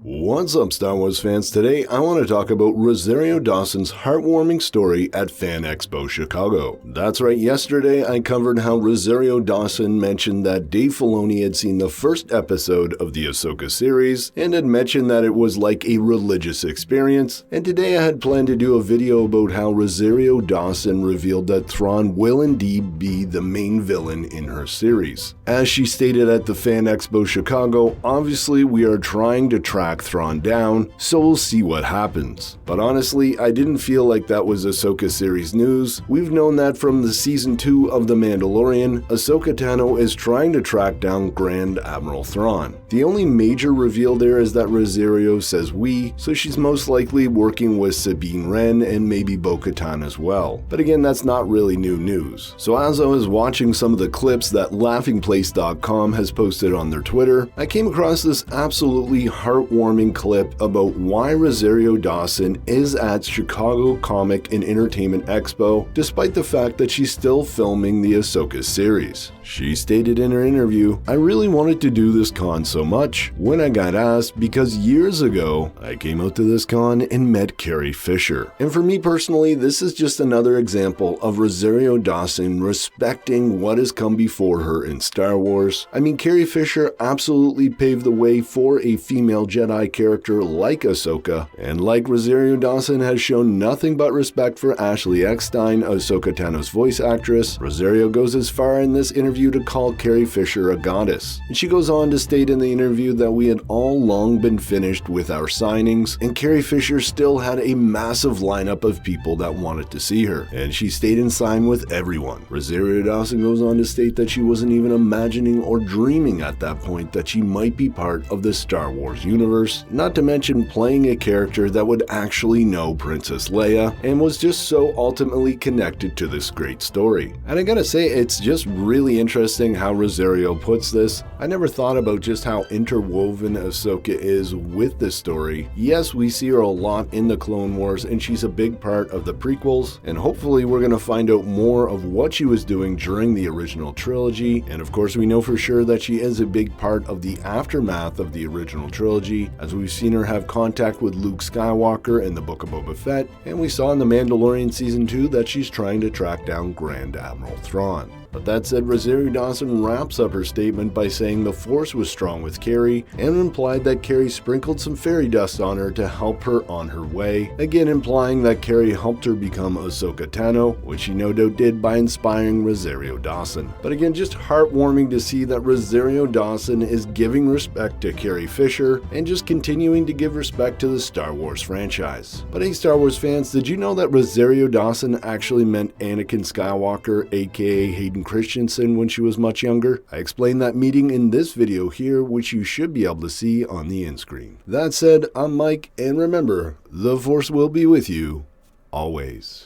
What's up, Star Wars fans? Today, I want to talk about Rosario Dawson's heartwarming story at Fan Expo Chicago. That's right, yesterday I covered how Rosario Dawson mentioned that Dave Filoni had seen the first episode of the Ahsoka series and had mentioned that it was like a religious experience, and today I had planned to do a video about how Rosario Dawson revealed that Thrawn will indeed be the main villain in her series. As she stated at the Fan Expo Chicago, obviously we are trying to track Thrawn down, so we'll see what happens. But honestly, I didn't feel like that was Ahsoka series news. We've known that from the season 2 of The Mandalorian. Ahsoka Tano is trying to track down Grand Admiral Thrawn. The only major reveal there is that Rosario says we, so she's most likely working with Sabine Wren and maybe Bo-Katan as well. But again, that's not really new news. So as I was watching some of the clips that laughingplace.com has posted on their Twitter, I came across this absolutely heartwarming clip about why Rosario Dawson is at Chicago Comic and Entertainment Expo despite the fact that she's still filming the Ahsoka series. She stated in her interview, "I really wanted to do this con so much when I got asked because years ago I came out to this con and met Carrie Fisher." And for me personally, this is just another example of Rosario Dawson respecting what has come before her in Star Wars. I mean, Carrie Fisher absolutely paved the way for a female Jedi character like Ahsoka, and like Rosario Dawson has shown nothing but respect for Ashley Eckstein, Ahsoka Tano's voice actress. Rosario goes as far in this interview to call Carrie Fisher a goddess. And she goes on to state in the interview that we had all long been finished with our signings, and Carrie Fisher still had a massive lineup of people that wanted to see her, and she stayed and signed with everyone. Rosario Dawson goes on to state that she wasn't even imagining or dreaming at that point that she might be part of the Star Wars universe, not to mention playing a character that would actually know Princess Leia and was just so ultimately connected to this great story. And I gotta say, it's just really interesting how Rosario puts this. I never thought about just how interwoven Ahsoka is with this story. Yes, we see her a lot in the Clone Wars and she's a big part of the prequels, and hopefully we're gonna find out more of what she was doing during the original trilogy, and of course we know for sure that she is a big part of the aftermath of the original trilogy, as we've seen her have contact with Luke Skywalker in the Book of Boba Fett, and we saw in The Mandalorian Season 2 that she's trying to track down Grand Admiral Thrawn. But that said, Rosario Dawson wraps up her statement by saying the Force was strong with Carrie, and implied that Carrie sprinkled some fairy dust on her to help her on her way, again implying that Carrie helped her become Ahsoka Tano, which she no doubt did by inspiring Rosario Dawson. But again, just heartwarming to see that Rosario Dawson is giving respect to Carrie Fisher, and just continuing to give respect to the Star Wars franchise. But hey, Star Wars fans, did you know that Rosario Dawson actually meant Anakin Skywalker, aka Hayden Christensen, when she was much younger? I explained that meeting in this video here, which you should be able to see on the end screen. That said, I'm Mike, and remember, the Force will be with you always.